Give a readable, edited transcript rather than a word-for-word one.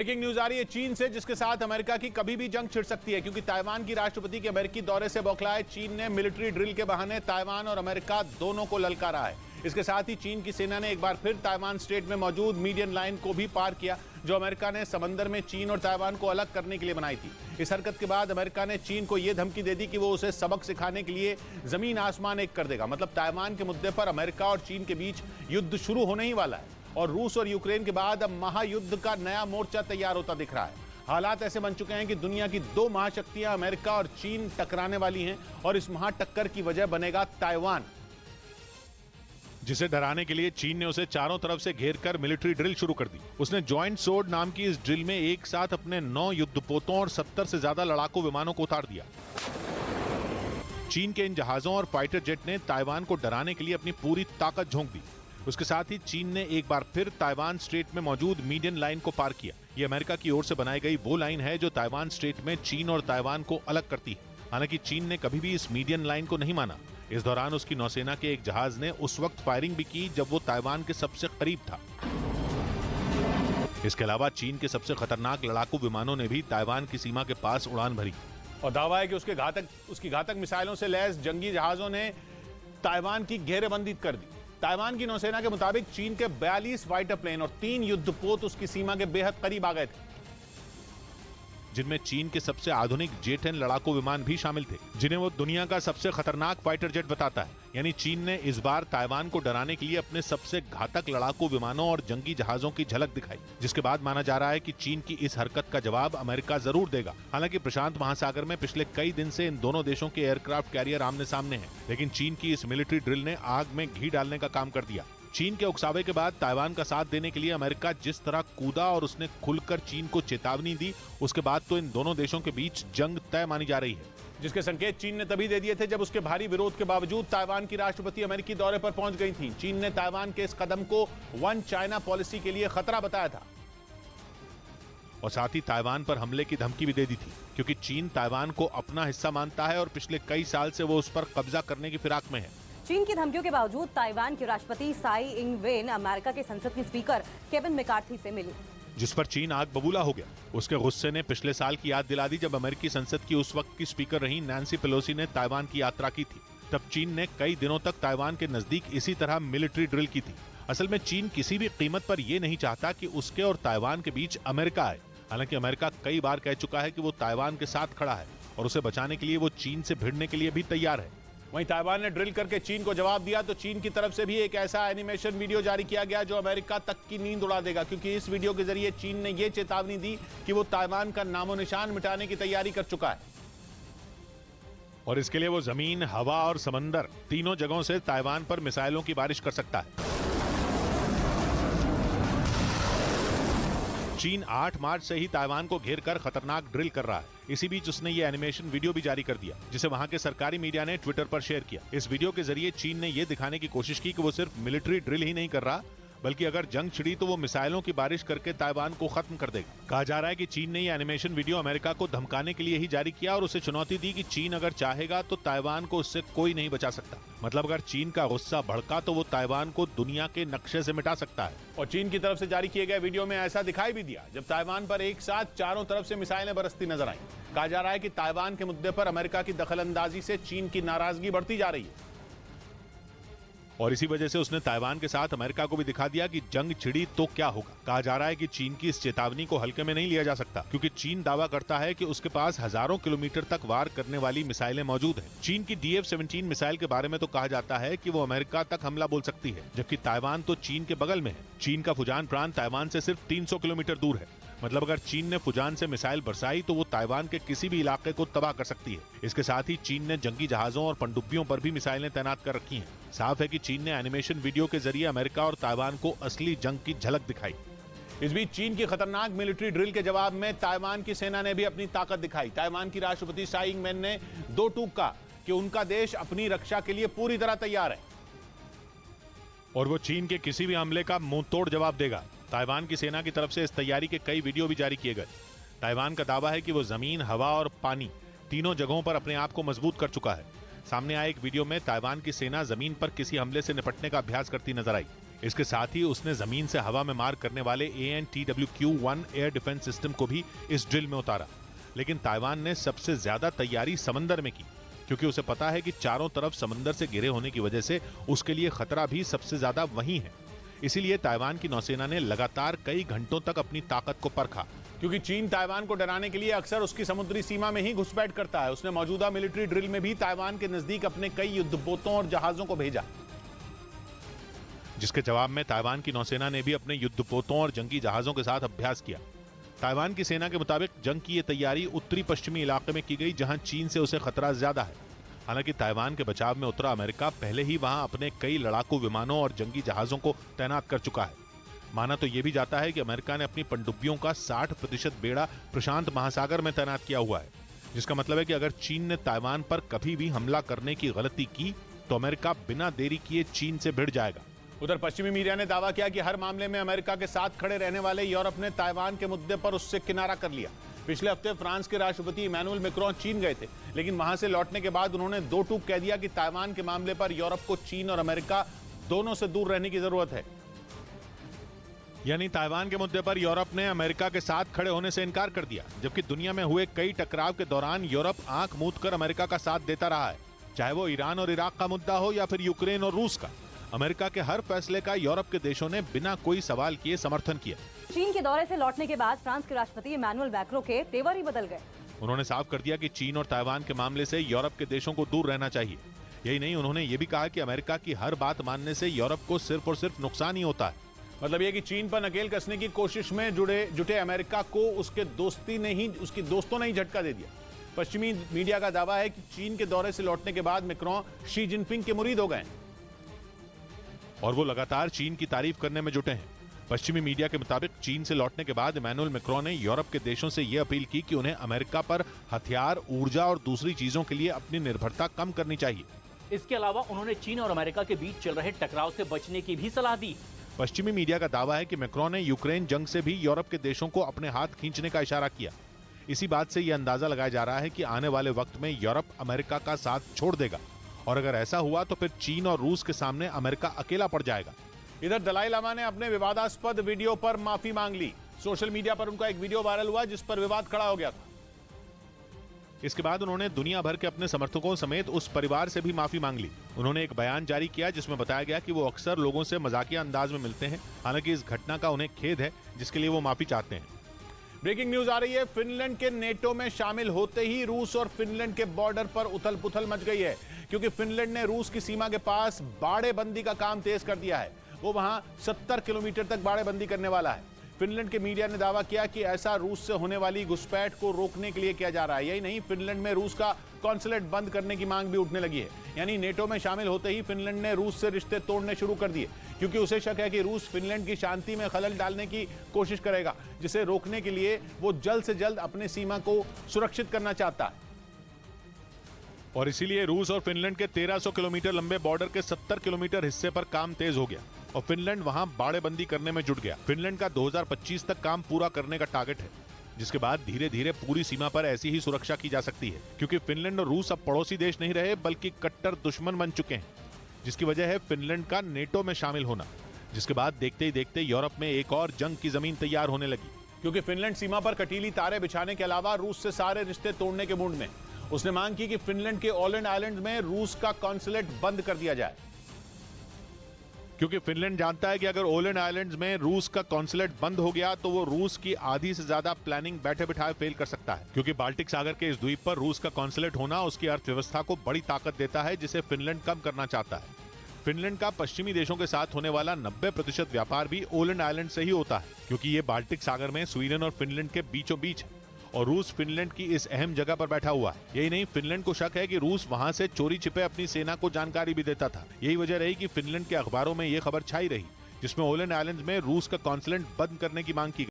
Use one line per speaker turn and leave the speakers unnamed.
Breaking news आ रही है चीन से, जिसके साथ अमेरिका की कभी भी जंग छिड़ सकती है, क्योंकि ताइवान की राष्ट्रपति के अमेरिकी दौरे से बौखलाए चीन ने मिलिट्री ड्रिल के बहाने ताइवान और अमेरिका दोनों को ललकारा है। इसके साथ ही चीन की सेना ने एक बार फिर ताइवान स्ट्रेट में मौजूद मीडियन लाइन को भी पार किया, जो अमेरिका ने समंदर में चीन और ताइवान को अलग करने के लिए बनाई थी। इस हरकत के बाद अमेरिका ने चीन को यह धमकी दे दी कि वो उसे सबक सिखाने के लिए जमीन आसमान एक कर देगा। मतलब ताइवान के मुद्दे पर अमेरिका और चीन के बीच युद्ध शुरू होने ही वाला है और रूस और यूक्रेन के बाद अब महायुद्ध का नया मोर्चा तैयार होता दिख रहा है। हालात ऐसे बन चुके हैं कि दुनिया की दो महाशक्तियां अमेरिका और चीन टकराने वाली हैं और इस महाटक्कर की वजह बनेगा ताइवान, जिसे डराने के लिए चीन ने उसे चारों तरफ से घेरकर मिलिट्री ड्रिल शुरू कर दी। उसने जॉइंट सोर्ड नाम की इस ड्रिल में एक साथ अपने 9 युद्धपोतों और 70 से ज्यादा लड़ाकू विमानों को उतार दिया। चीन के इन जहाजों और फाइटर जेट ने ताइवान को डराने के लिए अपनी पूरी ताकत झोंक दी। उसके साथ ही चीन ने एक बार फिर ताइवान स्ट्रेट में मौजूद मीडियन लाइन को पार किया। यह अमेरिका की ओर से बनाई गई वो लाइन है जो ताइवान स्ट्रेट में चीन और ताइवान को अलग करती है। हालांकि चीन ने कभी भी इस मीडियन लाइन को नहीं माना। इस दौरान उसकी नौसेना के एक जहाज ने उस वक्त फायरिंग भी की जब वो ताइवान के सबसे करीब था। इसके अलावा चीन के सबसे खतरनाक लड़ाकू विमानों ने भी ताइवान की सीमा के पास उड़ान भरी और दावा है कि उसकी घातक मिसाइलों से लैस जंगी जहाजों ने ताइवान की घेरेबंदी कर दी। ताइवान की नौसेना के मुताबिक चीन के 42 फाइटर प्लेन और 3 युद्धपोत उसकी सीमा के बेहद करीब आ गए थे, जिनमें चीन के सबसे आधुनिक J-10 लड़ाकू विमान भी शामिल थे, जिन्हें वो दुनिया का सबसे खतरनाक फाइटर जेट बताता है। यानी चीन ने इस बार ताइवान को डराने के लिए अपने सबसे घातक लड़ाकू विमानों और जंगी जहाजों की झलक दिखाई, जिसके बाद माना जा रहा है कि चीन की इस हरकत का जवाब अमेरिका जरूर देगा। हालांकि प्रशांत महासागर में पिछले कई दिन से इन दोनों देशों के एयरक्राफ्ट कैरियर आमने सामने हैं, लेकिन चीन की इस मिलिट्री ड्रिल ने आग में घी डालने का काम कर दिया। चीन के उकसावे के बाद ताइवान का साथ देने के लिए अमेरिका जिस तरह कूदा और उसने खुलकर चीन को चेतावनी दी, उसके बाद तो इन दोनों देशों के बीच जंग तय मानी जा रही है, जिसके संकेत चीन ने तभी दे दिए थे जब उसके भारी विरोध के बावजूद ताइवान की राष्ट्रपति अमेरिकी दौरे पर पहुंच गई थी। चीन ने ताइवान के इस कदम को वन चाइना पॉलिसी के लिए खतरा बताया था और साथ ही ताइवान पर हमले की धमकी भी दे दी थी, क्योंकि चीन ताइवान को अपना हिस्सा मानता है और पिछले कई साल से वो उस पर कब्जा करने की फिराक में है।
चीन की धमकियों के बावजूद ताइवान के राष्ट्रपति साई इंग वेन अमेरिका के संसद की स्पीकर केविन मैकार्थी से मिली,
जिस पर चीन आग बबूला हो गया। उसके गुस्से ने पिछले साल की याद दिला दी जब अमेरिकी संसद की उस वक्त की स्पीकर रही नैन्सी पेलोसी ने ताइवान की यात्रा की थी। तब चीन ने कई दिनों तक ताइवान के नजदीक इसी तरह मिलिट्री ड्रिल की थी। असल में चीन किसी भी कीमत पर यह नहीं चाहता कि उसके और ताइवान के बीच अमेरिका आए। हालांकि अमेरिका कई बार कह चुका है कि वो ताइवान के साथ खड़ा है और उसे बचाने के लिए वो चीन से भिड़ने के लिए भी तैयार है। वहीं ताइवान ने ड्रिल करके चीन को जवाब दिया तो चीन की तरफ से भी एक ऐसा एनिमेशन वीडियो जारी किया गया जो अमेरिका तक की नींद उड़ा देगा, क्योंकि इस वीडियो के जरिए चीन ने यह चेतावनी दी कि वो ताइवान का नामो निशान मिटाने की तैयारी कर चुका है और इसके लिए वो जमीन, हवा और समंदर तीनों जगहों से ताइवान पर मिसाइलों की बारिश कर सकता है। चीन 8 मार्च से ही ताइवान को घेरकर खतरनाक ड्रिल कर रहा है। इसी बीच उसने ये एनिमेशन वीडियो भी जारी कर दिया, जिसे वहां के सरकारी मीडिया ने ट्विटर पर शेयर किया। इस वीडियो के जरिए चीन ने यह दिखाने की कोशिश की कि वो सिर्फ मिलिट्री ड्रिल ही नहीं कर रहा, बल्कि अगर जंग छिड़ी तो वो मिसाइलों की बारिश करके ताइवान को खत्म कर देगा। कहा जा रहा है कि चीन ने यह एनिमेशन वीडियो अमेरिका को धमकाने के लिए ही जारी किया और उसे चुनौती दी कि चीन अगर चाहेगा तो ताइवान को उससे कोई नहीं बचा सकता। मतलब अगर चीन का गुस्सा भड़का तो वो ताइवान को दुनिया के नक्शे से मिटा सकता है। और चीन की तरफ से जारी किए गए वीडियो में ऐसा दिखाई भी दिया जब ताइवान पर एक साथ चारों तरफ से मिसाइलें बरसती नजर आईं। कहा जा रहा है कि ताइवान के मुद्दे पर अमेरिका की दखलंदाजी से चीन की नाराजगी बढ़ती जा रही है और इसी वजह से उसने ताइवान के साथ अमेरिका को भी दिखा दिया कि जंग छिड़ी तो क्या होगा। कहा जा रहा है कि चीन की इस चेतावनी को हल्के में नहीं लिया जा सकता, क्योंकि चीन दावा करता है कि उसके पास हजारों किलोमीटर तक वार करने वाली मिसाइलें मौजूद हैं। चीन की DF-17 मिसाइल के बारे में तो कहा जाता है कि वो अमेरिका तक हमला बोल सकती है, जबकि ताइवान तो चीन के बगल में है। चीन का फुजान प्रांत ताइवान से सिर्फ 300 किलोमीटर दूर है। मतलब अगर चीन ने फुजान से मिसाइल बरसाई तो वो ताइवान के किसी भी इलाके को तबाह कर सकती है। इसके साथ ही चीन ने जंगी जहाजों और पनडुब्बियों पर भी मिसाइलें तैनात कर रखी हैं। साफ है कि चीन ने एनिमेशन वीडियो के जरिए अमेरिका और ताइवान को असली जंग की झलक दिखाई। इस बीच चीन की खतरनाक मिलिट्री ड्रिल के जवाब में ताइवान की सेना ने भी अपनी ताकत दिखाई। ताइवान की राष्ट्रपति साई इंग वेन ने दो टूक कहा कि उनका देश अपनी रक्षा के लिए पूरी तरह तैयार है और वो चीन के किसी भी हमले का मुंह तोड़ जवाब देगा। ताइवान की सेना की तरफ से इस तैयारी के कई वीडियो भी जारी किए गए। ताइवान का दावा है कि वो जमीन, हवा और पानी तीनों जगहों पर अपने आप को मजबूत कर चुका है। सामने आए एक वीडियो में ताइवान की सेना जमीन पर किसी हमले से निपटने का अभ्यास करती नजर आई। इसके साथ ही उसने जमीन से हवा में मार करने वाले AN/TWQ-1 एयर डिफेंस सिस्टम को भी इस ड्रिल में उतारा। लेकिन ताइवान ने सबसे ज्यादा तैयारी समंदर में की, क्योंकि उसे पता है कि चारों तरफ समंदर से घिरे होने की वजह से उसके लिए खतरा भी सबसे ज्यादा वहीं है। इसीलिए ताइवान की नौसेना ने लगातार कई घंटों तक अपनी ताकत को परखा, क्योंकि चीन ताइवान को डराने के लिए अक्सर उसकी समुद्री सीमा में ही घुसपैठ करता है। उसने मौजूदा मिलिट्री ड्रिल में भी ताइवान के नजदीक अपने कई युद्धपोतों और जहाजों को भेजा, जिसके जवाब में ताइवान की नौसेना ने भी अपने युद्धपोतों और जंगी जहाजों के साथ अभ्यास किया। ताइवान की सेना के मुताबिक जंग की यह तैयारी उत्तरी पश्चिमी इलाके में की गई, जहां चीन से उसे खतरा ज्यादा है। हालांकि ताइवान के बचाव में उतरा अमेरिका पहले ही वहां अपने कई लड़ाकू विमानों और जंगी जहाजों को तैनात कर चुका है। माना तो यह भी जाता है कि अमेरिका ने अपनी पनडुब्बियों का 60% बेड़ा प्रशांत महासागर में तैनात किया हुआ है, जिसका मतलब है कि अगर चीन ने ताइवान पर कभी भी हमला करने की गलती की तो अमेरिका बिना देरी किए चीन से भिड़ जाएगा। उधर पश्चिमी मीडिया ने दावा किया कि हर मामले में अमेरिका के साथ खड़े रहने वाले यूरोप ने ताइवान के मुद्दे पर उससे किनारा कर लिया। पिछले हफ्ते फ्रांस के राष्ट्रपति इमैनुअल मैक्रोन चीन गए थे, लेकिन वहां से लौटने के बाद उन्होंने दो टूक कह दिया कि ताइवान के मामले पर यूरोप को चीन और अमेरिका दोनों से दूर रहने की जरूरत है। यानी ताइवान के मुद्दे पर यूरोप ने अमेरिका के साथ खड़े होने से इनकार कर दिया, जबकि दुनिया में हुए कई टकराव के दौरान यूरोप आंख मूंद कर अमेरिका का साथ देता रहा है, चाहे वो ईरान और इराक का मुद्दा हो या फिर यूक्रेन और रूस का। अमेरिका के हर फैसले का यूरोप के देशों ने बिना कोई सवाल किए समर्थन किया।
चीन के दौरे से लौटने के बाद फ्रांस के राष्ट्रपति इमैनुअल मैक्रों के तेवर ही बदल गए।
उन्होंने साफ कर दिया कि चीन और ताइवान के मामले से यूरोप के देशों को दूर रहना चाहिए। यही नहीं, उन्होंने ये भी कहा कि अमेरिका की हर बात मानने से यूरोप को सिर्फ और सिर्फ नुकसान ही होता है। मतलब ये कि चीन पर नकेल कसने की कोशिश में जुटे अमेरिका को उसके दोस्तों ने ही झटका दे दिया। पश्चिमी मीडिया का दावा है कि चीन के दौरे से लौटने के बाद मैक्रोन शी जिनपिंग के मुरीद हो गए और वो लगातार चीन की तारीफ करने में जुटे हैं। पश्चिमी मीडिया के मुताबिक चीन से लौटने के बाद इमैनुअल मैक्रोन ने यूरोप के देशों से यह अपील की कि उन्हें अमेरिका पर हथियार, ऊर्जा और दूसरी चीजों के लिए अपनी निर्भरता कम करनी चाहिए।
इसके अलावा उन्होंने चीन और अमेरिका के बीच चल रहे टकराव से बचने की भी सलाह दी।
पश्चिमी मीडिया का दावा है कि मैक्रोन ने यूक्रेन जंग से भी यूरोप के देशों को अपने हाथ खींचने का इशारा किया। इसी बात से यह अंदाजा लगाया जा रहा है कि आने वाले वक्त में यूरोप अमेरिका का साथ छोड़ देगा, और अगर ऐसा हुआ तो फिर चीन और रूस के सामने अमेरिका अकेला पड़ जाएगा। इधर दलाई लामा ने अपने विवादास्पद वीडियो पर माफी मांग ली। सोशल मीडिया पर उनका एक वीडियो वायरल हुआ जिस पर विवाद खड़ा हो गया था। इसके बाद उन्होंने दुनिया भर के अपने समर्थकों समेत उस परिवार से भी माफी मांग ली। उन्होंने एक बयान जारी किया जिसमें बताया गया कि वो अक्सर लोगों से मजाकिया अंदाज में मिलते हैं, हालांकि इस घटना का उन्हें खेद है जिसके लिए वो माफी चाहते हैं। ब्रेकिंग न्यूज आ रही है। फिनलैंड के नेटो में शामिल होते ही रूस और फिनलैंड के बॉर्डर पर उथल पुथल मच गई है, क्योंकि फिनलैंड ने रूस की सीमा के पास बाड़ेबंदी का काम तेज कर दिया है। वो वहां 70 किलोमीटर तक बाड़ेबंदी करने वाला है। फिनलैंड के मीडिया ने दावा किया कि ऐसा रूस से होने वाली घुसपैठ को रोकने के लिए किया जा रहा है। यही नहीं, फिनलैंड में रूस का कॉन्सुलेट बंद करने की मांग भी उठने लगी है। यानी नेटो में शामिल होते ही फिनलैंड ने रूस से रिश्ते तोड़ने शुरू कर दिए, क्योंकि उसे शक है कि रूस फिनलैंड की शांति में खलल डालने की कोशिश करेगा, जिसे रोकने के लिए वो जल्द से जल्द अपनी सीमा को सुरक्षित करना चाहता है। और इसीलिए रूस और फिनलैंड के 1300 किलोमीटर लंबे बॉर्डर के 70 किलोमीटर हिस्से पर काम तेज हो गया और फिनलैंड वहां बाड़ेबंदी करने में जुट गया। फिनलैंड का 2025 तक काम पूरा करने का टारगेट है, जिसके बाद धीरे धीरे पूरी सीमा पर ऐसी ही सुरक्षा की जा सकती है, क्योंकि फिनलैंड और रूस अब पड़ोसी देश नहीं रहे बल्कि कट्टर दुश्मन बन चुके हैं, जिसकी वजह है फिनलैंड का नेटो में शामिल होना। जिसके बाद देखते ही देखते यूरोप में एक और जंग की जमीन तैयार होने लगी, क्योंकि फिनलैंड सीमा पर कटीली तारे बिछाने के अलावा रूस से सारे रिश्ते तोड़ने के मूड में। उसने मांग की कि फिनलैंड के ऑलैंड आइलैंड में रूस का कॉन्सुलेट बंद कर दिया जाए, क्योंकि फिनलैंड जानता है कि अगर ओलैंड आइलैंड्स में रूस का कॉन्सुलेट बंद हो गया तो वो रूस की आधी से ज्यादा प्लानिंग बैठे बिठाए फेल कर सकता है, क्योंकि बाल्टिक सागर के इस द्वीप पर रूस का कॉन्सुलेट होना उसकी अर्थव्यवस्था को बड़ी ताकत देता है, जिसे फिनलैंड कम करना चाहता है। फिनलैंड का पश्चिमी देशों के साथ होने वाला 90% व्यापार भी ओलैंड आइलैंड से ही होता है, क्योंकि ये बाल्टिक सागर में स्वीडन और फिनलैंड के बीचों बीच है और रूस फिनलैंड की इस अहम जगह पर बैठा हुआ है। यही नहीं, फिनलैंड को शक है कि रूस वहां से चोरी छिपे अपनी सेना को जानकारी भी देता था। यही वजह रही कि फिनलैंड के अखबारों में यह खबर छाई रही, जिसमें ओलैंड आइलैंड्स में रूस का कॉन्सुलेट बंद करने की मांग की गई।